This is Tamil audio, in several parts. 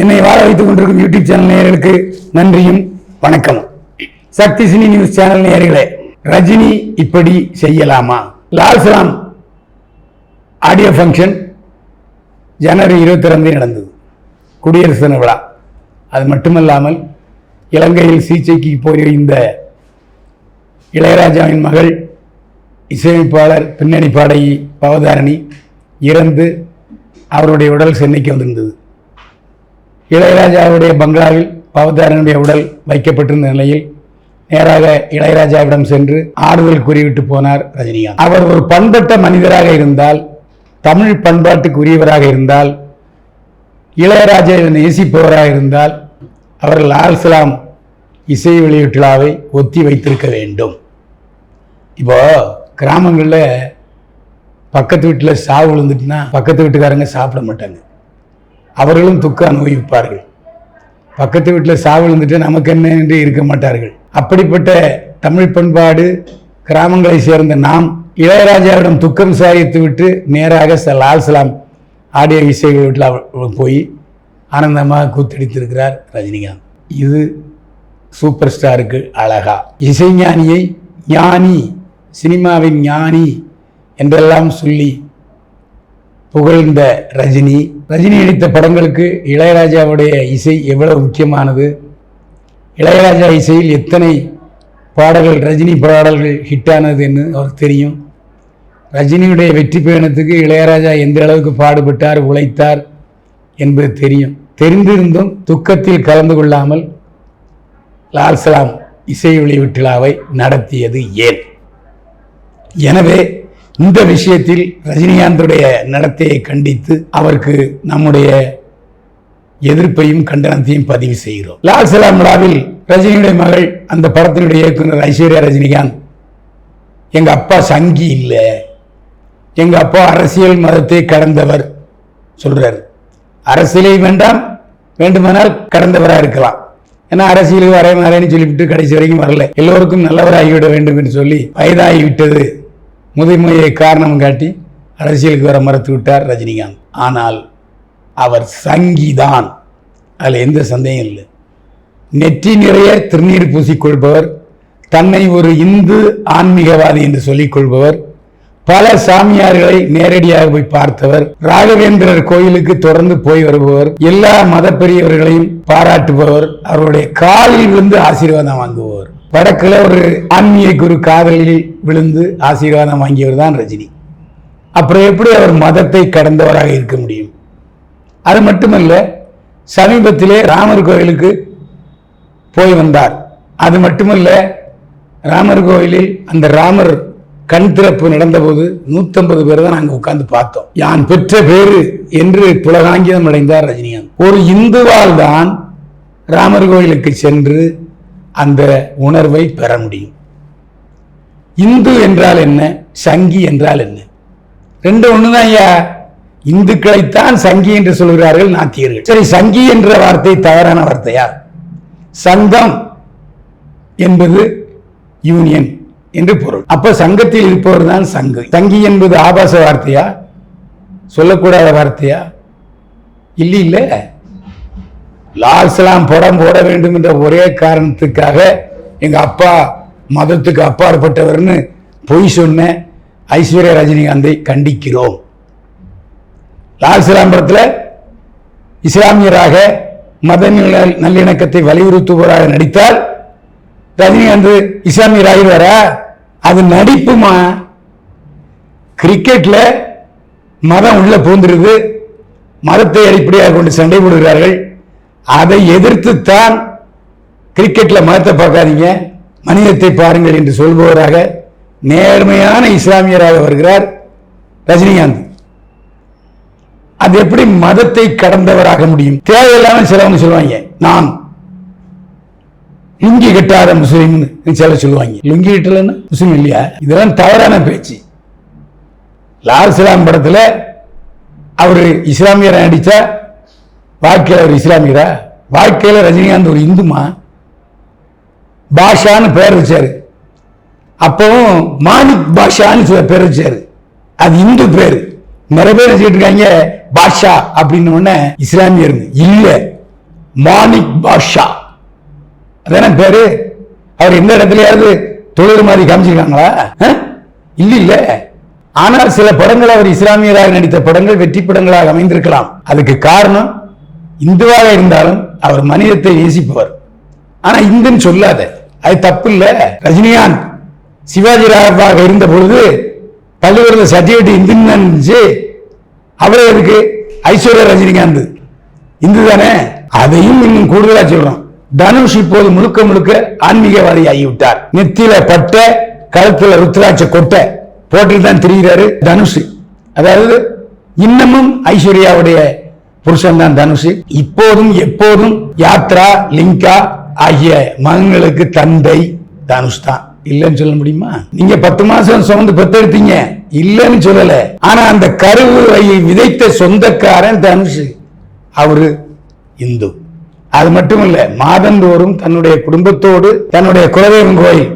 என்னை வாழ வைத்துக் கொண்டிருக்கும் யூடியூப் சேனல் நேயர்களுக்கு நன்றியும் வணக்கம். சக்தி சினி நியூஸ் சேனல் நேயர்களே, ரஜினி இப்படி செய்யலாமா? லால் சலாம் ஆடியோ ஃபங்க்ஷன் ஜனவரி 22 நடந்தது, குடியரசு தின விழா. அது மட்டுமல்லாமல் இலங்கையில் சிகிச்சைக்கு போயிருந்த இளையராஜாவின் மகள் இசையமைப்பாளர் பின்னணி பாடகி பவதாரணி இறந்து அவருடைய உடல் சென்னைக்கு வந்திருந்தது. இளையராஜாவுடைய பங்களாவில் பவதாரனுடைய உடல் வைக்கப்பட்டிருந்த நிலையில் நேராக இளையராஜாவிடம் சென்று ஆறுதல் கூறிவிட்டு போனார் ரஜினிகாந்த். அவர் ஒரு பண்பட்ட மனிதராக இருந்தால், தமிழ் பண்பாட்டுக்கு உரியவராக இருந்தால், இளையராஜாவை நேசிப்பவராக இருந்தால் அவர் லால் சலாம் இசை வெளியீட்டு விழாவை ஒத்தி வைத்திருக்க வேண்டும். இப்போ கிராமங்களில் பக்கத்து வீட்டில் சாவு விழுந்துட்டுனா பக்கத்து வீட்டுக்காரங்க சாப்பிட மாட்டாங்க, அவர்களும் துக்கம் அனுபவிப்பார்கள். பக்கத்து வீட்டில் சாவு விழுந்துட்டு நமக்கு என்ன என்று இருக்க மாட்டார்கள். அப்படிப்பட்ட தமிழ் பண்பாடு கிராமங்களை சேர்ந்த நாம் இளையராஜாவிடம் துக்கம் சாதித்து விட்டு நேராக லால் சலாம் ஆடியோ இசை வீட்டில் போய் ஆனந்தமாக கூத்தடித்திருக்கிறார் ரஜினிகாந்த். இது சூப்பர் ஸ்டாருக்கு அழகா? இசைஞானியை ஞானி, சினிமாவின் ஞானி என்றெல்லாம் சொல்லி புகழ்ந்த ரஜினி நடித்த படங்களுக்கு இளையராஜாவுடைய இசை எவ்வளவு முக்கியமானது, இளையராஜா இசையில் எத்தனை பாடல்கள், ரஜினி பாடல்கள் ஹிட்டானது என்று அவருக்கு தெரியும். ரஜினியுடைய வெற்றி பயணத்துக்கு இளையராஜா எந்த அளவுக்கு பாடுபட்டார், உழைத்தார் என்பது தெரியும். தெரிந்திருந்தும் துக்கத்தில் கலந்து கொள்ளாமல் லால் சலாம் இசை வெளியீட்டு விழாவை நடத்தியது ஏன்? எனவே இந்த விஷயத்தில் ரஜினிகாந்துடைய நடத்தையை கண்டித்து அவருக்கு நம்முடைய எதிர்ப்பையும் கண்டனத்தையும் பதிவு செய்கிறோம். லால் சலாம் விழாவில் ரஜினியுடைய மகள், அந்த படத்தினுடைய இயக்குனர் ஐஸ்வர்யா ரஜினிகாந்த், எங்க அப்பா சங்கி இல்லை, எங்க அப்பா அரசியல் மதத்தை கடந்தவர் சொல்றாரு. அரசியலை வேண்டுமானால் கடந்தவராக இருக்கலாம், ஏன்னா அரசியலுக்கு வர மாறேன்னு சொல்லிவிட்டு கடைசி வரைக்கும் வரல, எல்லோருக்கும் நல்லவராகிவிட வேண்டும் என்று சொல்லி வயதாகிவிட்டது முதுமையை காரணம் காட்டி அரசியலுக்கு வர மறுத்து விட்டார் ரஜினிகாந்த். ஆனால் அவர் சங்கிதான், அதில் எந்த சந்தேகம் இல்லை. நெற்றி நிறைய திருநீர் பூசிக்கொள்பவர், தன்னை ஒரு இந்து ஆன்மீகவாதி என்று சொல்லிக் கொள்பவர், பல சாமியார்களை நேரடியாக போய் பார்த்தவர், ராகவேந்திரர் கோயிலுக்கு தொடர்ந்து போய் வருபவர், எல்லா மத பெரியவர்களையும் பாராட்டுபவர், அவருடைய காலில் விழுந்து ஆசீர்வாதம் வாங்குபவர். வடக்கில் ஒரு ஆன்மீக குரு காதலில் விழுந்து ஆசீர்வாதம் வாங்கியவர் தான் ரஜினி. அப்புறம் எப்படி அவர் மதத்தை கடந்தவராக இருக்க முடியும்? அது மட்டுமல்ல, சமீபத்திலே ராமர் கோயிலுக்கு போய் வந்தார். அது மட்டுமல்ல, ராமர் கோயிலில் அந்த ராமர் கண் திறப்பு நடந்தபோது 150 பேர் தான் நாங்கள் உட்கார்ந்து பார்த்தோம். யான் பெற்ற பேரு என்று புலகாங்கிதம் அடைந்தார் ரஜினிகாந்த். ஒரு இந்துவால் தான் ராமர் கோயிலுக்கு சென்று அந்த உணர்வை பெற முடியும். இந்து என்றால் என்ன, சங்கி என்றால் என்ன? ரெண்டு ஒண்ணுதான் ஐயா. இந்துக்களைத்தான் சங்கி என்று சொல்கிறார்கள் நாத்தியர்கள். சரி, சங்கி என்ற வார்த்தை தவறான வார்த்தையா? சங்கம் என்பது யூனியன் என்று பொருள். அப்ப சங்கத்தில் இருப்பவர் தான் சங்கு. சங்கி என்பது ஆபாச வார்த்தையா, சொல்லக்கூடாத வார்த்தையா? இல்ல. லால் சலாம் படம் போட வேண்டும் என்ற ஒரே காரணத்துக்காக எங்க அப்பா மதத்துக்கு அப்பாற்பட்டவர்னு பொய் சொன்ன ஐஸ்வர்யா ரஜினிகாந்தை கண்டிக்கிறோம். லால் சலாம் படத்தில் இஸ்லாமியராக மத நல்லிணக்கத்தை வலியுறுத்துபவராக நடித்தால் ரஜினிகாந்த் இஸ்லாமியர் ஆகிடுவாரா? அது நடிப்புமா? கிரிக்கெட்ல மதம் உள்ள பூந்துருது, மதத்தை அடிப்படையாக கொண்டு சண்டை போடுகிறார்கள். அதை எதிர்த்துத்தான் கிரிக்கெட்ல மதத்தை பார்க்காதீங்க, மனிதத்தை பாருங்கள் என்று சொல்பவராக நேர்மையான இஸ்லாமியராக வருகிறார் ரஜினிகாந்த். அது எப்படி மதத்தை கடந்தவராக முடியும்? தேவையில்லாம சிலவங்க சொல்லுவாங்க, நான் லுங்கி கட்டாத முஸ்லீம் சில சொல்லுவாங்க. லுங்கி கட்டலன்னா முஸ்லீம் இல்லையா? இதெல்லாம் தவறான பேச்சு. லால் சலாம் படத்துல அவரு இஸ்லாமியரை நடிச்சா வாழ்க்கையில் ஒரு இஸ்லாமியரா? வாழ்க்கையில் ரஜினிகாந்த் ஒரு இந்துமா? பாஷான்னு பேர் வச்சாரு, அப்பவும் மாணிக் பாஷான்னு பேர் வச்சாரு, அது இந்து பேரு. நிறைய பேர் வச்சுக்கிட்டு இருக்காங்க பாஷா அப்படின்னு இஸ்லாமியர் இல்ல. மாணிக் பாஷா அதான பேரு. அவர் எந்த இடத்துலயாவது தொழில் மாதிரி காமிச்சிருக்காங்களா? இல்ல. ஆனால் சில படங்கள் அவர் இஸ்லாமியராக நடித்த படங்கள் வெற்றி படங்களாக அமைந்திருக்கலாம். அதுக்கு காரணம் இந்துவாக இருந்தாலும் அவர் மனிதத்தை நேசிப்பவர். ஆனா இந்துன்னு சொல்லாத, அது தப்பு இல்ல. ரஜினிகாந்த் சிவாஜி ராவாக இருந்த பொழுது பள்ளிக்கூடத்தில் சர்டிபிகேட் இந்துன்னு இருந்துச்சு. அவரே எதுக்கு? ஐஸ்வர்யா ரஜினிகாந்த் இந்து தானே. அதையும் இன்னும் கூடுதலா சொல்றோம். தனுஷ் இப்போது முழுக்க முழுக்க ஆன்மீகவாதி ஆகிவிட்டார். நெத்தியில பட்டை, கழுத்துல ருத்ராட்ச கொட்டை போட்டு தான் திரிகிறாரு தனுஷ். அதாவது இன்னமும் ஐஸ்வர்யாவுடைய புருஷன் தான் தனுஷ். இப்போதும் எப்போதும் யாத்ரா, லிங்கா ஆகிய மகன்களுக்கு தந்தை தனுஷ் தான். இல்லன்னு சொல்ல முடியுமா? நீங்க 10 மாசம் சுமந்து பெத்தெடுத்தீங்க, இல்லன்னு சொல்லல. ஆனா அந்த கருவை விதைத்த சொந்தக்காரன் தனுஷ், அவரு இந்து. அது மட்டுமல்ல, மாதந்தோறும் தன்னுடைய குடும்பத்தோடு தன்னுடைய குலதெய்வம் கோயில்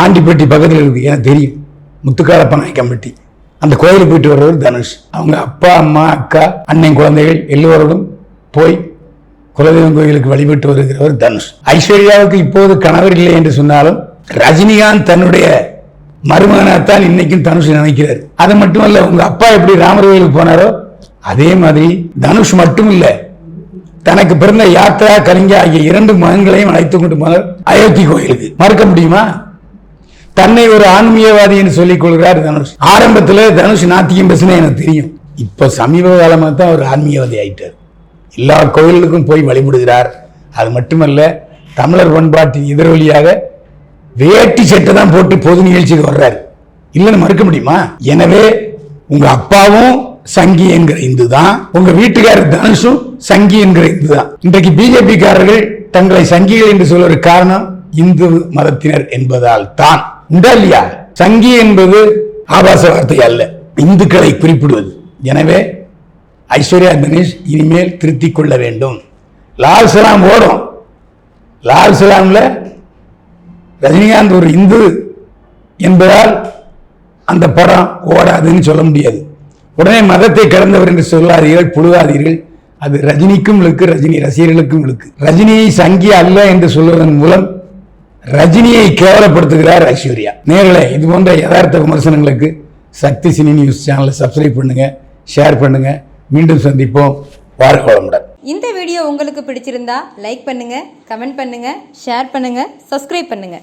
ஆண்டிப்பட்டி பக்கத்தில் இருக்கு, எனக்கு தெரியும், முத்துக்காலப்ப நாயக்கம்பட்டி, அந்த கோயிலுக்கு போயிட்டு வர்றவர் தனுஷ். அவங்க அப்பா, அம்மா, அக்கா, அண்ணன், குழந்தைகள் எல்லோரோடும் போய் குலதெய்வம் கோயிலுக்கு வழிபட்டு வருகிறவர் தனுஷ். ஐஸ்வர்யாவுக்கு இப்போது கணவர் இல்லை என்று சொன்னாலும் ரஜினிகாந்த் தன்னுடைய மருமகனாத்தான் இன்னைக்கும் தனுஷ் நினைக்கிறார். அது மட்டுமல்ல, உங்க அப்பா எப்படி ராமர் கோயிலுக்கு போனாரோ அதே மாதிரி தனுஷ் மட்டும் இல்ல, தனக்கு பிறந்த யாத்ரா, கலிங்கா ஆகிய 2 மகன்களையும் அழைத்துக் கொண்டு போனார் அயோத்தி கோயிலுக்கு. மறக்க முடியுமா? தன்னை ஒரு ஆன்மீகவாதி என்று சொல்லிக் கொள்கிறார் தனுஷ். ஆரம்பத்தில் தனுஷ் நாத்திகம் பேசினா எனக்கு தெரியும். இப்ப சமீப காலமாக தான் ஒரு ஆன்மீகவாதி ஆயிட்டார். எல்லா கோயிலுக்கும் போய் வழிபடுகிறார். அது மட்டுமல்ல, தமிழர் பண்பாட்டின் எதிரொலியாக வேட்டி சட்டை தான் போட்டு பொது நிகழ்ச்சிக்கு வர்றாரு. இல்லைன்னு மறுக்க முடியுமா? எனவே உங்க அப்பாவும் சங்கி என்கிற இந்து தான், உங்க வீட்டுக்காரர் தனுஷும் சங்கி என்கிற இந்து தான். இன்றைக்கு பிஜேபி காரர்கள் தங்களை சங்கிகள் என்று சொல்ற காரணம் இந்து மதத்தினர் என்பதால் தான். உண்டா இல்லையா? சங்கி என்பது ஆபாச வார்த்தை அல்ல, இந்துக்களை குறிப்பிடுவது. எனவே ஐஸ்வர்யா கணேஷ் இனிமேல் திருத்திக் கொள்ள வேண்டும். லால் சலாம் ஓடும். லால் சலாம்ல ரஜினிகாந்த் ஒரு இந்து என்பதால் அந்த படம் ஓடாதுன்னு சொல்ல முடியாது. உடனே மதத்தை கடந்தவர் என்று சொல்லாதீர்கள், புழுகாதீர்கள். அது ரஜினிக்கும் இருக்கு, ரஜினி ரசிகர்களுக்கும் இருக்கு. ரஜினியை சங்கி அல்ல என்று சொல்வதன் மூலம் ரஜினியை கேவலப்படுத்துகிறார் ஐஸ்வர்யா. நேர்களே, இது போன்ற யதார்த்த விமர்சனங்களுக்கு சக்தி சினி நியூஸ் சேனலை சப்ஸ்கிரைப் பண்ணுங்க, ஷேர் பண்ணுங்க. மீண்டும் சந்திப்போம். வாழ்க வளமுடன். இந்த வீடியோ உங்களுக்கு பிடிச்சிருந்தா லைக் பண்ணுங்க, கமெண்ட் பண்ணுங்க, ஷேர் பண்ணுங்க, சப்ஸ்கிரைப் பண்ணுங்க.